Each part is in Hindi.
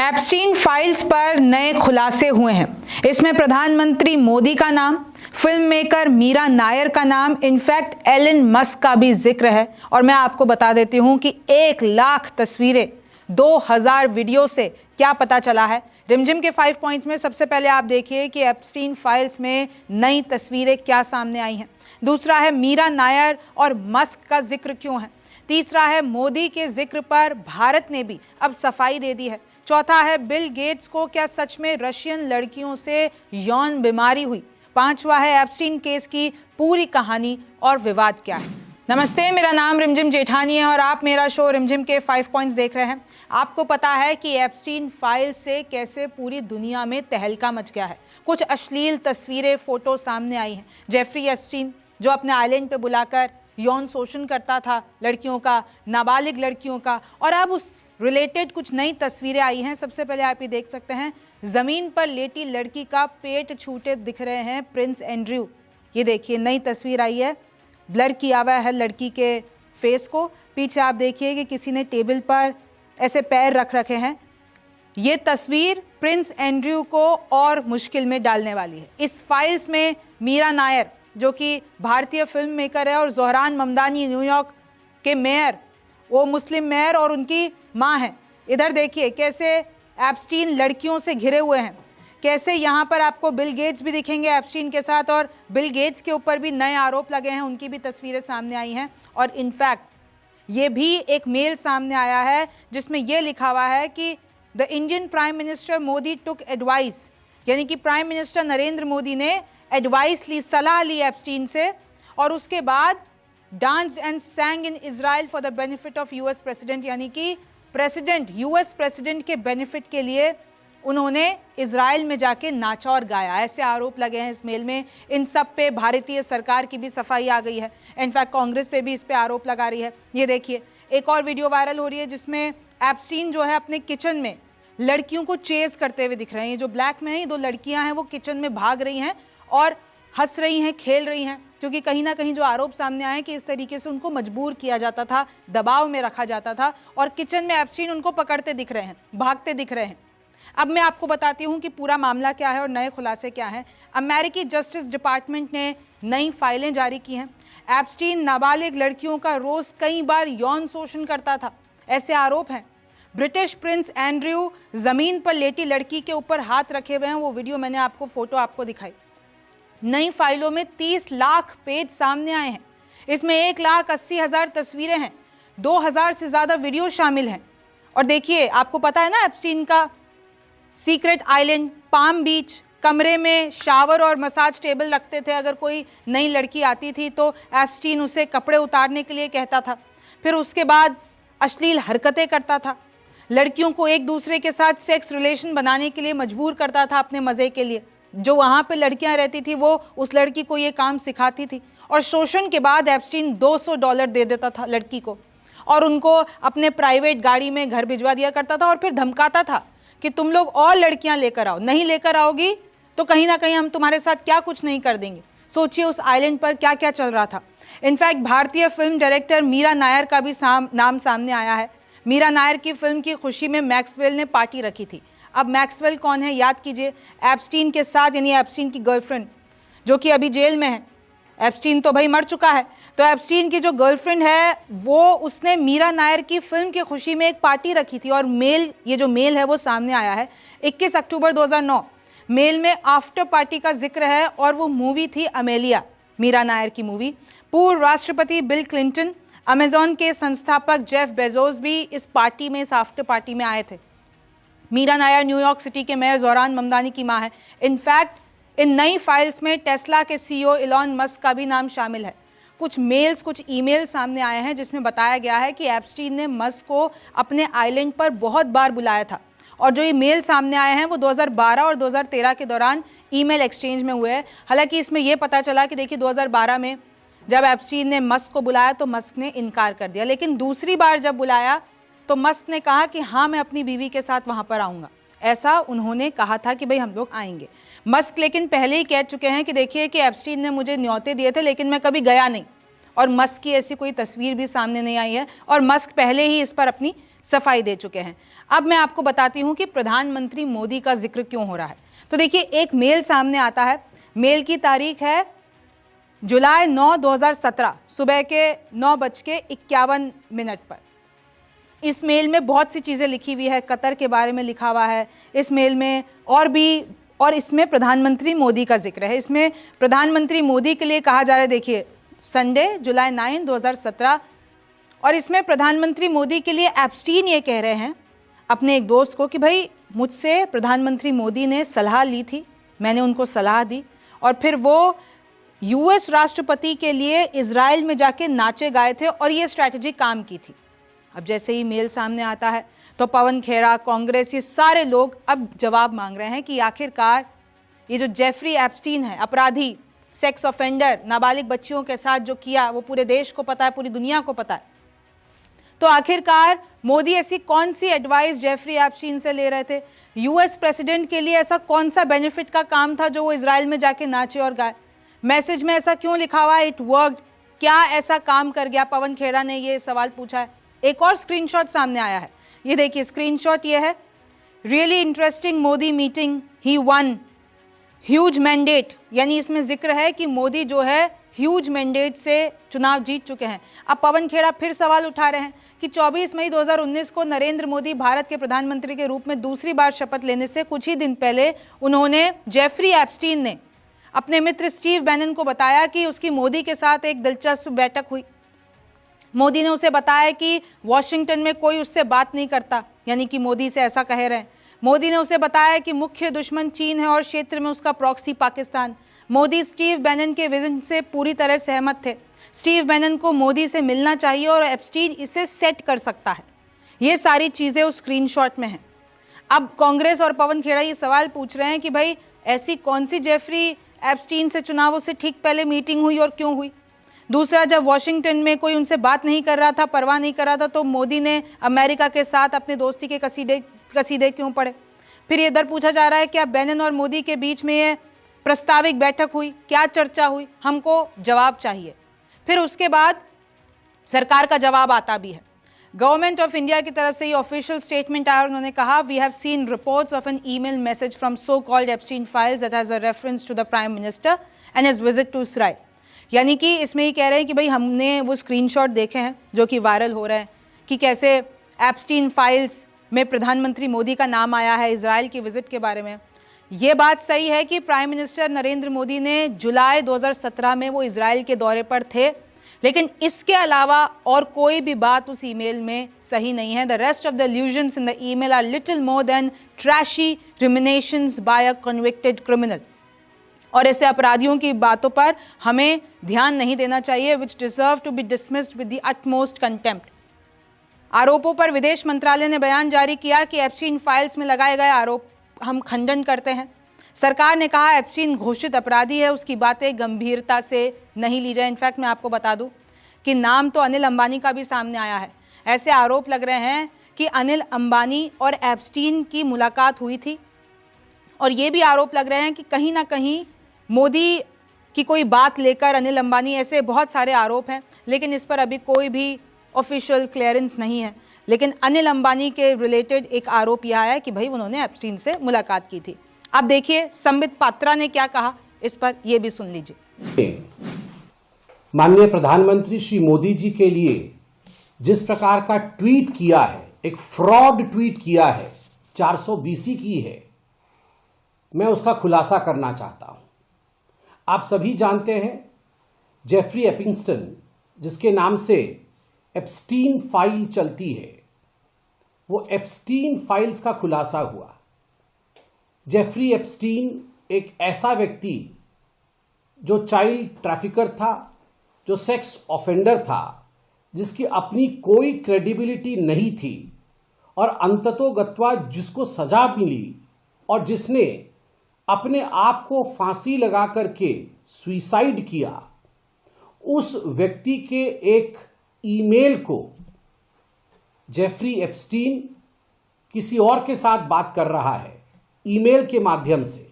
एप्स्टीन फाइल्स पर नए खुलासे हुए हैं। इसमें प्रधानमंत्री मोदी का नाम, फिल्म मेकर मीरा नायर का नाम, इनफैक्ट एलन मस्क का भी जिक्र है। और मैं आपको बता देती हूं कि 1,00,000 तस्वीरें, 2000 वीडियो से क्या पता चला है। रिमझिम के 5 पॉइंट्स में सबसे पहले आप देखिए कि एप्स्टीन फाइल्स में नई तस्वीरें क्या सामने आई हैं। दूसरा है मीरा नायर और मस्क का जिक्र क्यों है। तीसरा है मोदी के जिक्र पर भारत ने भी अब सफाई दे दी है। चौथा है बिल गेट्स को क्या सच में रशियन लड़कियों से यौन बीमारी हुई। पांचवा है एप्स्टीन केस की पूरी कहानी और विवाद क्या है। नमस्ते, मेरा नाम रिमझिम जेठानी है और आप मेरा शो रिमझिम के 5 पॉइंट्स देख रहे हैं। आपको पता है कि एप्स्टीन फाइल से कैसे पूरी दुनिया में तहलका मच गया है। कुछ अश्लील तस्वीरें, फोटो सामने आई हैं। जेफरी एप्स्टीन जो अपने आइलैंड पे बुलाकर यौन शोषण करता था लड़कियों का, नाबालिग लड़कियों का, और अब उस रिलेटेड कुछ नई तस्वीरें आई हैं। सबसे पहले आप ये देख सकते हैं, जमीन पर लेटी लड़की का पेट छूटे दिख रहे हैं प्रिंस एंड्रयू। ये देखिए नई तस्वीर आई है, ब्लर किया हुआ है लड़की के फेस को। पीछे आप देखिए कि किसी ने टेबल पर ऐसे पैर रख रखे हैं। ये तस्वीर प्रिंस एंड्रयू को और मुश्किल में डालने वाली है। इस फाइल्स में मीरा नायर जो कि भारतीय फिल्म मेकर है और जोहरान ममदानी न्यूयॉर्क के मेयर, वो मुस्लिम मेयर और उनकी मां हैं। इधर देखिए कैसे एप्स्टीन लड़कियों से घिरे हुए हैं। कैसे यहाँ पर आपको बिल गेट्स भी दिखेंगे एप्स्टीन के साथ, और बिल गेट्स के ऊपर भी नए आरोप लगे हैं, उनकी भी तस्वीरें सामने आई हैं। और इनफैक्ट ये भी एक मेल सामने आया है जिसमें यह लिखा हुआ है कि the Indian prime minister Modi took advice, यानी कि प्राइम मिनिस्टर नरेंद्र मोदी ने एडवाइस ली, सलाह ली एप्स्टीन से, और उसके बाद danced and सैंग in Israel for the benefit of US president, यानी कि प्रेसिडेंट, यूएस प्रेसिडेंट के बेनिफिट के लिए उन्होंने इजराइल में जाके नाचा और गाया। ऐसे आरोप लगे हैं इस मेल में। इन सब पे भारतीय सरकार की भी सफाई आ गई है। इनफैक्ट कांग्रेस पे भी इस पे आरोप लगा रही है। ये देखिए एक और वीडियो वायरल हो रही है जिसमें एप्स्टीन जो है अपने किचन में लड़कियों को चेज करते हुए दिख रहे हैं। ये जो ब्लैक में है, ये 2 लड़कियां हैं, वो किचन में भाग रही हैं और हंस रही हैं, खेल रही हैं, क्योंकि कहीं ना कहीं जो आरोप सामने आए कि इस तरीके से उनको मजबूर किया जाता था, दबाव में रखा जाता था, और किचन में एप्स्टीन उनको पकड़ते दिख रहे हैं, भागते दिख रहे हैं। अब मैं आपको बताती हूं कि पूरा मामला क्या है और नए खुलासे क्या हैं। अमेरिकी जस्टिस डिपार्टमेंट ने नई फाइलें जारी की हैं। एप्स्टीन नाबालिग लड़कियों का रोज कई बार यौन शोषण करता था, ऐसे आरोप हैं। ब्रिटिश प्रिंस एंड्रयू जमीन पर लेटी लड़की के ऊपर हाथ रखे हुए हैं। वो वीडियो मैंने आपको, फोटो आपको दिखाई। नई फाइलों में 30 लाख पेज सामने आए हैं। इसमें 1,80,000 तस्वीरें हैं, 2000 से ज्यादा वीडियो शामिल हैं। और देखिए आपको पता है ना एप्स्टीन का सीक्रेट आइलैंड, पाम बीच, कमरे में शावर और मसाज टेबल रखते थे। अगर कोई नई लड़की आती थी तो एप्स्टीन उसे कपड़े उतारने के लिए कहता था, फिर उसके बाद अश्लील हरकतें करता था, लड़कियों को एक दूसरे के साथ सेक्स रिलेशन बनाने के लिए मजबूर करता था अपने मजे के लिए। जो वहां पे लड़कियां रहती थी वो उस लड़की को ये काम सिखाती थी, और शोषण के बाद एप्स्टीन $200 दे देता था लड़की को, और उनको अपने प्राइवेट गाड़ी में घर भिजवा दिया करता था, और फिर धमकाता था कि तुम लोग और लड़कियां लेकर आओ, नहीं लेकर आओगी तो कहीं ना कहीं हम तुम्हारे साथ क्या कुछ नहीं कर देंगे। सोचिए उस आइलैंड पर क्या क्या चल रहा था। इनफैक्ट भारतीय फिल्म डायरेक्टर मीरा नायर का भी नाम सामने आया है। मीरा नायर की फिल्म की खुशी में मैक्सवेल ने पार्टी रखी थी। अब मैक्सवेल कौन है, याद कीजिए, एप्स्टीन के साथ, यानी एप्स्टीन की गर्लफ्रेंड जो कि अभी जेल में है। एप्स्टीन तो भाई मर चुका है, तो एप्स्टीन की जो गर्लफ्रेंड है वो, उसने मीरा नायर की फिल्म की खुशी में एक पार्टी रखी थी। और मेल, ये जो मेल है वो सामने आया है 21 अक्टूबर 2009। मेल में आफ्टर पार्टी का जिक्र है, और वो मूवी थी अमेलिया, मीरा नायर की मूवी। पूर्व राष्ट्रपति बिल क्लिंटन, अमेजॉन के संस्थापक जेफ बेजोस भी इस पार्टी में, इस आफ्टर पार्टी में आए थे। मीरा नायर न्यूयॉर्क सिटी के मेयर जोहरान ममदानी की मां है। इनफैक्ट इन नई फाइल्स में टेस्ला के सीईओ इलॉन मस्क का भी नाम शामिल है। कुछ मेल्स, कुछ ईमेल सामने आए हैं जिसमें बताया गया है कि एप्स्टीन ने मस्क को अपने आइलैंड पर बहुत बार बुलाया था, और जो ये मेल सामने आए हैं वो 2012 और 2013 के दौरान ईमेल एक्सचेंज में हुए हैं। हालांकि इसमें यह पता चला कि देखिए 2012 में जब एप्स्टीन ने मस्क को बुलाया तो मस्क ने इनकार कर दिया, लेकिन दूसरी बार जब बुलाया तो मस्क ने कहा कि हाँ मैं अपनी बीवी के साथ वहां पर आऊंगा। ऐसा उन्होंने कहा था कि भाई हम लोग आएंगे। मस्क लेकिन पहले ही कह चुके हैं कि देखिए कि एप्स्टीन ने मुझे न्योते दिए थे लेकिन मैं कभी गया नहीं, और मस्क की ऐसी कोई तस्वीर भी सामने नहीं आई है, और मस्क पहले ही इस पर अपनी सफाई दे चुके हैं। अब मैं आपको बताती हूं कि प्रधानमंत्री मोदी का जिक्र क्यों हो रहा है। तो देखिए, एक मेल सामने आता है। मेल की तारीख है जुलाई 9, 2017 सुबह के 9:51 पर। इस मेल में बहुत सी चीज़ें लिखी हुई है, कतर के बारे में लिखा हुआ है इस मेल में, और इसमें प्रधानमंत्री मोदी का जिक्र है। इसमें प्रधानमंत्री मोदी के लिए कहा जा रहा है, देखिए, संडे जुलाई 9, 2017, और इसमें प्रधानमंत्री मोदी के लिए एप्स्टीन ये कह रहे हैं अपने एक दोस्त को कि भाई, मुझसे प्रधानमंत्री मोदी ने सलाह ली थी, मैंने उनको सलाह दी, और फिर वो यूएस राष्ट्रपति के लिए इजराइल में जाके नाचे गाए थे और ये स्ट्रैटेजी काम की थी। अब जैसे ही मेल सामने आता है तो पवन खेरा, कांग्रेस, ये सारे लोग अब जवाब मांग रहे हैं कि आखिरकार ये जो जेफरी एप्स्टीन है, अपराधी, सेक्स ऑफेंडर, नाबालिग बच्चियों के साथ जो किया वो पूरे देश को पता है, पूरी दुनिया को पता है। तो आखिरकार मोदी ऐसी कौन सी एडवाइस जेफरी एप्स्टीन से ले रहे थे? यूएस प्रेसिडेंट के लिए ऐसा कौन सा बेनिफिट का काम था जो वो इजराइल में जाके नाचे और गाए? मैसेज में ऐसा क्यों लिखा हुआ है, इट वर्कड? क्या ऐसा काम कर गया? पवन खेरा ने ये सवाल पूछा है। एक और स्क्रीनशॉट सामने आया है, ये देखिए स्क्रीनशॉट ये है। रियली इंटरेस्टिंग मोदी मीटिंग, ही वन ह्यूज मैंडेट, यानी इसमें जिक्र है कि मोदी जो है ह्यूज मैंडेट से चुनाव जीत चुके हैं। अब पवन खेड़ा फिर सवाल उठा रहे हैं कि 24 मई 2019 को नरेंद्र मोदी भारत के प्रधानमंत्री के रूप में दूसरी बार शपथ लेने से कुछ ही दिन पहले उन्होंने, जेफरी एप्स्टीन ने, अपने मित्र स्टीव बैनन को बताया कि उसकी मोदी के साथ एक दिलचस्प बैठक हुई। मोदी ने उसे बताया कि वॉशिंगटन में कोई उससे बात नहीं करता, यानी कि मोदी से ऐसा कह रहे हैं। मोदी ने उसे बताया कि मुख्य दुश्मन चीन है और क्षेत्र में उसका proxy Pakistan. Modi Steve Bannon के विजन से पूरी तरह सहमत थे। स्टीव बैनन को मोदी से मिलना चाहिए और एप्स्टीन इसे सेट कर सकता है। ये सारी चीज़ें उस स्क्रीनशॉट में हैं। अब कांग्रेस और पवन खेड़ा ये सवाल पूछ रहे हैं कि भाई, ऐसी कौन सी जेफरी एप्स्टीन से चुनावों से ठीक पहले मीटिंग हुई और क्यों हुई? दूसरा, जब वॉशिंगटन में कोई उनसे बात नहीं कर रहा था, परवाह नहीं कर रहा था, तो मोदी ने अमेरिका के साथ अपने दोस्ती के कसीदे क्यों पढ़े? फिर ये इधर पूछा जा रहा है कि अब बैनन और मोदी के बीच में ये प्रस्ताविक बैठक हुई, क्या चर्चा हुई? हमको जवाब चाहिए। फिर उसके बाद सरकार का जवाब आता भी है। गवर्नमेंट ऑफ इंडिया की तरफ से ये ऑफिशियल स्टेटमेंट आया और उन्होंने कहा, we have seen reports of an email message from so called Epstein files that has a reference to the prime minister and his visit to Israel. यानी कि इसमें ये कह रहे हैं कि भाई, हमने वो स्क्रीनशॉट देखे हैं जो कि वायरल हो रहे हैं कि कैसे एप्स्टीन फाइल्स में प्रधानमंत्री मोदी का नाम आया है इजराइल की विजिट के बारे में। ये बात सही है कि प्राइम मिनिस्टर नरेंद्र मोदी ने जुलाई 2017 में वो इजराइल के दौरे पर थे, लेकिन इसके अलावा और कोई भी बात उस ईमेल में सही नहीं है। The rest of the allusions in the email are little more than trashy ruminations by a convicted criminal. और ऐसे अपराधियों की बातों पर हमें ध्यान नहीं देना चाहिए, which deserve to be dismissed with the utmost contempt. आरोपों पर विदेश मंत्रालय ने बयान जारी किया कि एप्स्टीन फाइल्स में लगाए गए आरोप हम खंडन करते हैं। सरकार ने कहा एप्स्टीन घोषित अपराधी है, उसकी बातें गंभीरता से नहीं ली जाए। इनफैक्ट मैं आपको बता दूं कि नाम तो अनिल अंबानी का भी सामने आया है। ऐसे आरोप लग रहे हैं कि अनिल अंबानी और एप्स्टीन की मुलाकात हुई थी, और ये भी आरोप लग रहे हैं कि कहीं ना कहीं मोदी की कोई बात लेकर अनिल अंबानी, ऐसे बहुत सारे आरोप हैं, लेकिन इस पर अभी कोई भी ऑफिशियल क्लियरेंस नहीं है। लेकिन अनिल अंबानी के रिलेटेड एक आरोप यह है कि भाई उन्होंने एप्स्टीन से मुलाकात की थी। अब देखिए संबित पात्रा ने क्या कहा इस पर, यह भी सुन लीजिए। माननीय प्रधानमंत्री श्री मोदी जी के लिए जिस प्रकार का ट्वीट किया है, एक फ्रॉड ट्वीट किया है, 420 की है, मैं उसका खुलासा करना चाहता हूं। आप सभी जानते हैं जेफरी एप्स्टीन, जिसके नाम से एप्स्टीन फाइल चलती है, वो एप्स्टीन फाइल्स का खुलासा हुआ। जेफरी एप्स्टीन एक ऐसा व्यक्ति जो चाइल्ड ट्रैफिकर था, जो सेक्स ऑफेंडर था, जिसकी अपनी कोई क्रेडिबिलिटी नहीं थी, और अंततोगत्वा जिसको सजा मिली और जिसने अपने आप को फांसी लगा करके सुसाइड किया, उस व्यक्ति के एक ईमेल को जेफरी एप्स्टीन किसी और के साथ बात कर रहा है ईमेल के माध्यम से।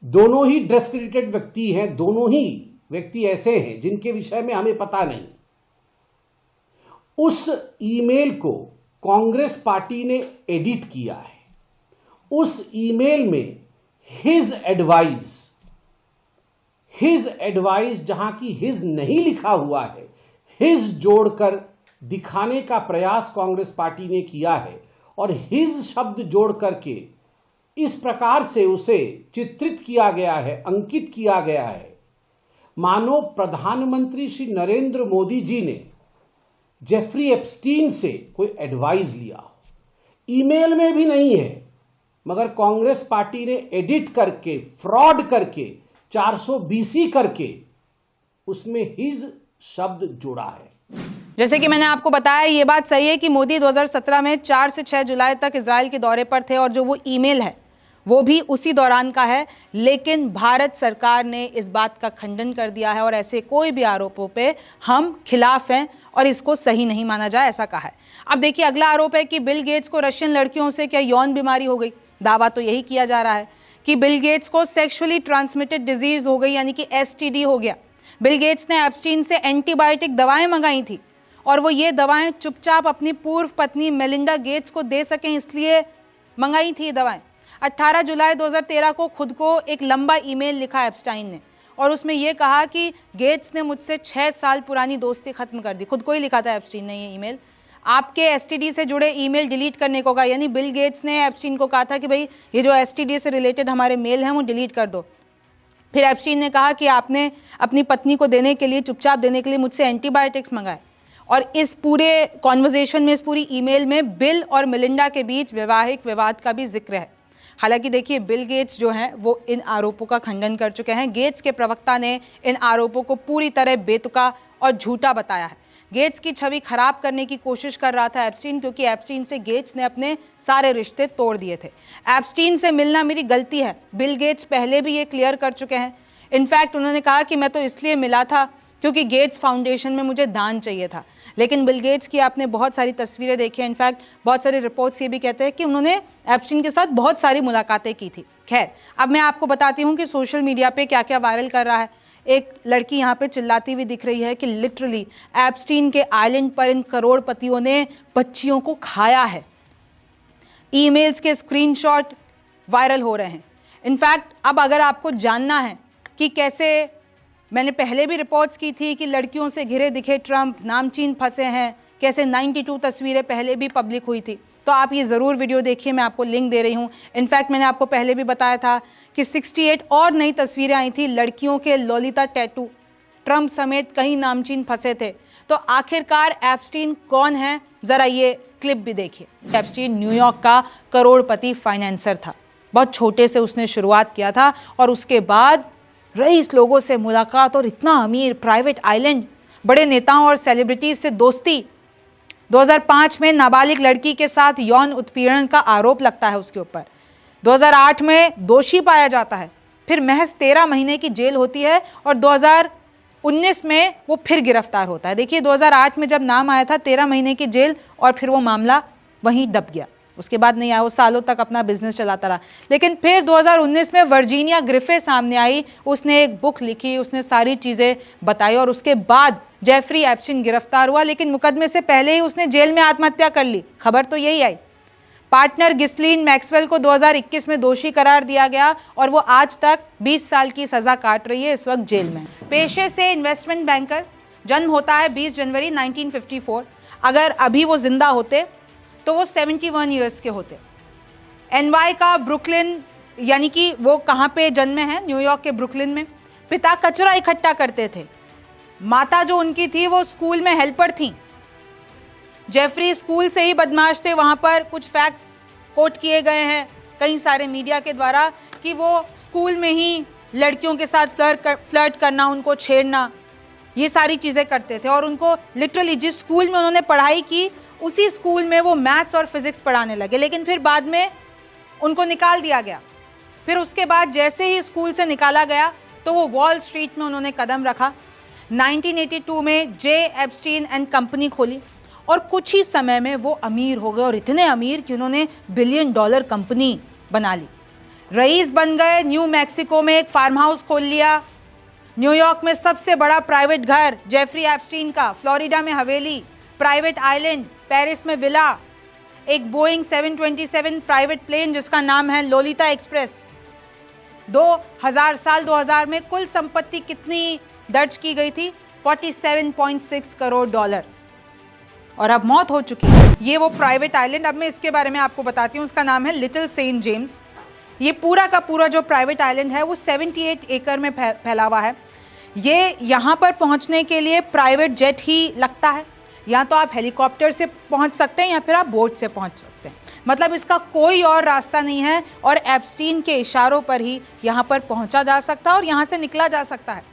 दोनों ही डिस्क्रेडिटेड व्यक्ति हैं, दोनों ही व्यक्ति ऐसे हैं जिनके विषय में हमें पता नहीं। उस ईमेल को कांग्रेस पार्टी ने एडिट किया है। उस ईमेल में हिज एडवाइस जहां की हिज नहीं लिखा हुआ है, हिज जोड़कर दिखाने का प्रयास कांग्रेस पार्टी ने किया है और हिज शब्द जोड़ करके इस प्रकार से उसे चित्रित किया गया है, अंकित किया गया है, मानो प्रधानमंत्री श्री नरेंद्र मोदी जी ने जेफरी एप्स्टीन से कोई एडवाइस लिया। ईमेल में भी नहीं है, मगर कांग्रेस पार्टी ने एडिट करके, फ्रॉड करके, 420 करके उसमें हिज शब्द जोड़ा है। जैसे कि मैंने आपको बताया, ये बात सही है कि मोदी 2017 में 4 से 6 जुलाई तक इजराइल के दौरे पर थे और जो वो ईमेल है वो भी उसी दौरान का है, लेकिन भारत सरकार ने इस बात का खंडन कर दिया है और ऐसे कोई भी आरोपों पे हम खिलाफ हैं और इसको सही नहीं माना जाए, ऐसा कहा है। अब देखिए, अगला आरोप है कि बिल गेट्स को रशियन लड़कियों से क्या यौन बीमारी हो गई। दावा तो यही किया जा रहा है कि बिल गेट्स को सेक्सुअली ट्रांसमिटेड डिजीज हो गई, यानी कि एसटीडी हो गया। बिल गेट्स ने एप्स्टीन से एंटीबायोटिक दवाएं मंगाई थी और वो ये दवाएं चुपचाप अपनी पूर्व पत्नी मेलिंडा गेट्स को दे सकें, इसलिए मंगाई थी ये दवाएं। 18 जुलाई 2013 को खुद को एक लंबा ईमेल लिखा एप्स्टाइन ने और उसमें यह कहा कि गेट्स ने मुझसे 6 साल पुरानी दोस्ती खत्म कर दी। खुद को ही लिखा था एप्स्टीन ने ये ईमेल। आपके एसटीडी से जुड़े ईमेल डिलीट करने को कहा, यानी बिल गेट्स ने एप्स्टीन को कहा था कि भाई ये जो एसटीडी से रिलेटेड हमारे मेल हैं वो डिलीट कर दो। फिर एप्स्टीन ने कहा कि आपने अपनी पत्नी को देने के लिए, चुपचाप देने के लिए मुझसे एंटीबायोटिक्स मंगाए। और इस पूरे कॉन्वर्जेशन में, इस पूरी ईमेल में बिल और मेलिंडा के बीच वैवाहिक विवाद का भी जिक्र है। हालांकि देखिए, बिल गेट्स जो हैं वो इन आरोपों का खंडन कर चुके हैं। गेट्स के प्रवक्ता ने इन आरोपों को पूरी तरह बेतुका और झूठा बताया है। गेट्स की छवि खराब करने की कोशिश कर रहा था एप्स्टीन, क्योंकि एप्स्टीन से गेट्स ने अपने सारे रिश्ते तोड़ दिए थे। एप्स्टीन से मिलना मेरी गलती है, बिल गेट्स पहले भी ये क्लियर कर चुके हैं। इनफैक्ट उन्होंने कहा कि मैं तो इसलिए मिला था क्योंकि गेट्स फाउंडेशन में मुझे दान चाहिए था। लेकिन बिल गेट्स की आपने बहुत सारी तस्वीरें देखी हैं। इनफैक्ट बहुत सारे रिपोर्ट्स ये भी कहते हैं कि उन्होंने एप्स्टीन के साथ बहुत सारी मुलाकातें की थी। खैर, अब मैं आपको बताती हूँ कि सोशल मीडिया पे क्या क्या वायरल कर रहा है। एक लड़की यहाँ पे चिल्लाती हुई दिख रही है कि लिटरली एप्स्टीन के आइलैंड पर इन करोड़पतियों ने बच्चियों को खाया है। ईमेल्स के स्क्रीनशॉट वायरल हो रहे हैं। इनफैक्ट अब अगर आपको जानना है कि कैसे, मैंने पहले भी रिपोर्ट्स की थी कि लड़कियों से घिरे दिखे ट्रंप नामचीन फंसे हैं, कैसे 92 तस्वीरें पहले भी पब्लिक हुई थी, तो आप ये ज़रूर वीडियो देखिए, मैं आपको लिंक दे रही हूँ। इनफैक्ट मैंने आपको पहले भी बताया था कि 68 और नई तस्वीरें आई थी लड़कियों के लोलिता टैटू। ट्रंप समेत कई नामचीन फंसे थे। तो आखिरकार एप्स्टीन कौन है, ज़रा ये क्लिप भी देखिए। एप्स्टीन न्यूयॉर्क का करोड़पति फाइनेंसर था। बहुत छोटे से उसने शुरुआत किया था और उसके बाद रईस लोगों से मुलाकात और इतना अमीर, प्राइवेट आइलैंड, बड़े नेताओं और सेलिब्रिटीज से दोस्ती। 2005 में नाबालिग लड़की के साथ यौन उत्पीड़न का आरोप लगता है उसके ऊपर। 2008 में दोषी पाया जाता है, फिर महज 13 महीने की जेल होती है और 2019 में वो फिर गिरफ्तार होता है। देखिए, 2008 में जब नाम आया था 13 महीने की जेल और फिर वो मामला वहीं दब गया, उसके बाद नहीं आया। वो सालों तक अपना बिजनेस चलाता रहा। लेकिन फिर 2019 में वर्जीनिया ग्रिफे सामने आई, उसने एक बुक लिखी, उसने सारी चीज़ें बताई और उसके बाद जेफरी एप्स्टीन गिरफ्तार हुआ। लेकिन मुकदमे से पहले ही उसने जेल में आत्महत्या कर ली, खबर तो यही आई। पार्टनर गिस्लीन मैक्सवेल को 2021 में दोषी करार दिया गया और वो आज तक 20 साल की सजा काट रही है, इस वक्त जेल में। पेशे से इन्वेस्टमेंट बैंकर, जन्म होता है 20 जनवरी 1954। अगर अभी वो जिंदा होते तो वो 71 ईयर्स के होते। एनवाई का ब्रुकलिन, यानी कि वो कहाँ पे जन्मे हैं, न्यूयॉर्क के ब्रुकलिन में। पिता कचरा इकट्ठा करते थे, माता जो उनकी थी वो स्कूल में हेल्पर थी। जेफरी स्कूल से ही बदमाश थे। वहाँ पर कुछ फैक्ट्स कोट किए गए हैं कई सारे मीडिया के द्वारा कि वो स्कूल में ही लड़कियों के साथ फ्लर्ट करना, उनको छेड़ना, ये सारी चीज़ें करते थे। और उनको लिटरली जिस स्कूल में उन्होंने पढ़ाई की उसी स्कूल में वो मैथ्स और फिजिक्स पढ़ाने लगे। लेकिन फिर बाद में उनको निकाल दिया गया। फिर उसके बाद जैसे ही स्कूल से निकाला गया तो वो वॉल स्ट्रीट में उन्होंने कदम रखा। 1982 में जे एप्स्टीन एंड कंपनी खोली और कुछ ही समय में वो अमीर हो गए और इतने अमीर कि उन्होंने $1 बिलियन कंपनी बना ली। रईस बन गए। न्यू मैक्सिको में एक फार्म हाउस खोल लिया। न्यूयॉर्क में सबसे बड़ा प्राइवेट घर जेफरी एप्स्टीन का, फ्लोरिडा में हवेली, प्राइवेट आइलैंड, पेरिस में विला, एक बोइंग 727 प्राइवेट प्लेन जिसका नाम है लोलिता एक्सप्रेस। 2000 में कुल संपत्ति कितनी दर्ज की गई थी? 47.6 करोड़ डॉलर। और अब मौत हो चुकी है। ये वो प्राइवेट आइलैंड, अब मैं इसके बारे में आपको बताती हूँ, उसका नाम है लिटिल सेंट जेम्स। ये पूरा का पूरा जो प्राइवेट आइलैंड है वो 78 एकड़ में फैला हुआ है। ये यहाँ पर पहुँचने के लिए प्राइवेट जेट ही लगता है, या तो आप हेलीकॉप्टर से पहुँच सकते हैं या फिर आप बोट से पहुँच सकते हैं। मतलब इसका कोई और रास्ता नहीं है और एप्स्टीन के इशारों पर ही यहाँ पर पहुँचा जा सकता है और यहाँ से निकला जा सकता है।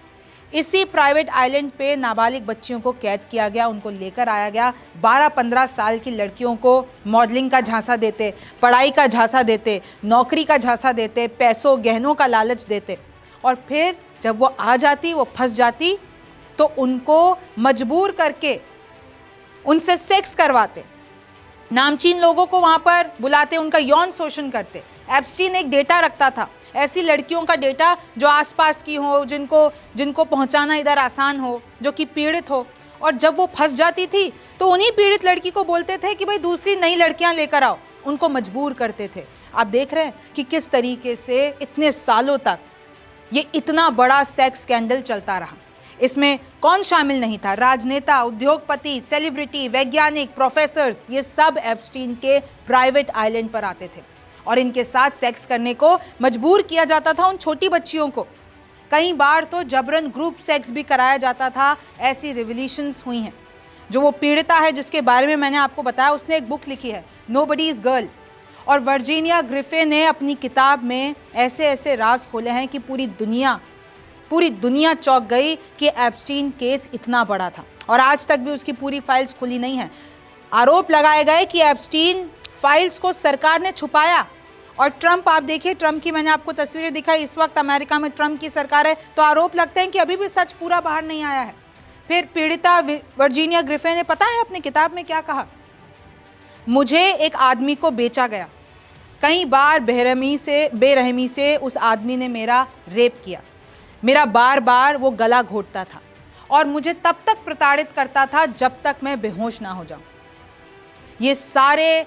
इसी प्राइवेट आइलैंड पे नाबालिग बच्चियों को कैद किया गया, उनको लेकर आया गया। 12-15 साल की लड़कियों को मॉडलिंग का झांसा देते, पढ़ाई का झांसा देते, नौकरी का झांसा देते, पैसों गहनों का लालच देते, और फिर जब वो आ जाती, वो फंस जाती, तो उनको मजबूर करके उनसे सेक्स करवाते, नामचीन लोगों को वहाँ पर बुलाते, उनका यौन शोषण करते। एप्स्टीन एक डेटा रखता था, ऐसी लड़कियों का डेटा जो आसपास की हो, जिनको पहुंचाना इधर आसान हो, जो कि पीड़ित हो। और जब वो फंस जाती थी तो उन्हीं पीड़ित लड़की को बोलते थे कि भाई दूसरी नई लड़कियां लेकर आओ, उनको मजबूर करते थे। आप देख रहे हैं कि किस तरीके से इतने सालों तक ये इतना बड़ा सेक्स स्कैंडल चलता रहा। इसमें कौन शामिल नहीं था? राजनेता, उद्योगपति, सेलिब्रिटी, वैज्ञानिक, प्रोफेसर्स, ये सब एप्स्टीन के प्राइवेट आइलैंड पर आते थे और इनके साथ सेक्स करने को मजबूर किया जाता था उन छोटी बच्चियों को। कई बार तो जबरन ग्रुप सेक्स भी कराया जाता था। ऐसी रिवॉल्यूशंस हुई हैं। जो वो पीड़िता है जिसके बारे में मैंने आपको बताया, उसने एक बुक लिखी है, नोबडीज गर्ल, और वर्जीनिया ग्रिफे ने अपनी किताब में ऐसे ऐसे राज खोले हैं कि पूरी दुनिया चौंक गई कि एप्स्टीन केस इतना बड़ा था और आज तक भी उसकी पूरी फाइल्स खुली नहीं है। आरोप लगाए गए कि एप्स्टीन फाइल्स को सरकार ने छुपाया। और ट्रंप, आप देखिए, ट्रंप की मैंने आपको तस्वीरें दिखाई, इस वक्त अमेरिका में ट्रंप की सरकार है, तो आरोप लगते हैं कि अभी भी सच पूरा बाहर नहीं आया है। फिर पीड़िता वर्जीनिया ग्रिफे ने पता है अपनी किताब में क्या कहा? मुझे एक आदमी को बेचा गया, कई बार बेरहमी से उस आदमी ने मेरा रेप किया, मेरा बार बार वो गला घोटता था और मुझे तब तक प्रताड़ित करता था जब तक मैं बेहोश ना हो जाऊं। ये सारे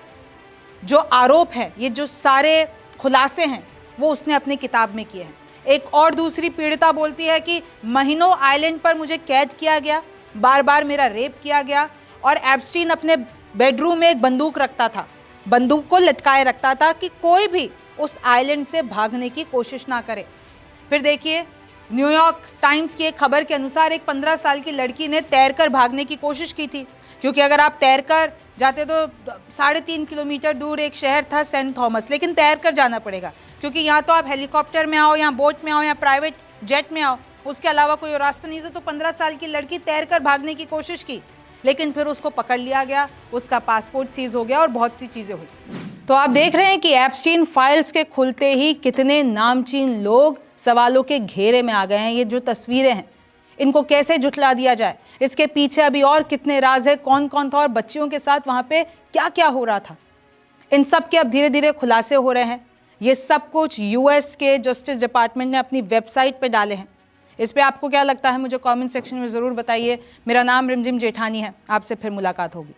जो आरोप हैं, ये जो सारे खुलासे हैं, वो उसने अपनी किताब में किए हैं। एक और दूसरी पीड़िता बोलती है कि महीनों आइलैंड पर मुझे कैद किया गया, बार बार मेरा रेप किया गया, और एप्स्टीन अपने बेडरूम में एक बंदूक रखता था, बंदूक को लटकाए रखता था कि कोई भी उस आइलैंड से भागने की कोशिश ना करे। फिर देखिए, न्यूयॉर्क टाइम्स की एक खबर के अनुसार एक 15 साल की लड़की ने तैरकर भागने की कोशिश की थी, क्योंकि अगर आप तैरकर जाते तो 3.5 किलोमीटर दूर एक शहर था सेंट थॉमस, लेकिन तैरकर जाना पड़ेगा, क्योंकि यहाँ तो आप हेलीकॉप्टर में आओ या बोट में आओ या प्राइवेट जेट में आओ, उसके अलावा कोई रास्ता नहीं था। तो 15 साल की लड़की तैरकर भागने की कोशिश की, लेकिन फिर उसको पकड़ लिया गया, उसका पासपोर्ट सीज हो गया और बहुत सी चीज़ें हुई। तो आप देख रहे हैं कि एप्स्टीन फाइल्स के खुलते ही कितने नामचीन लोग सवालों के घेरे में आ गए हैं। ये जो तस्वीरें हैं, इनको कैसे झुठला दिया जाए, इसके पीछे अभी और कितने राज है, कौन कौन था और बच्चियों के साथ वहाँ पे क्या क्या हो रहा था, इन सब के अब धीरे धीरे खुलासे हो रहे हैं। ये सब कुछ यूएस के जस्टिस डिपार्टमेंट ने अपनी वेबसाइट पे डाले हैं। इस पे आपको क्या लगता है, मुझे कमेंट सेक्शन में ज़रूर बताइए। मेरा नाम रिमझिम जेठानी है, आपसे फिर मुलाकात होगी।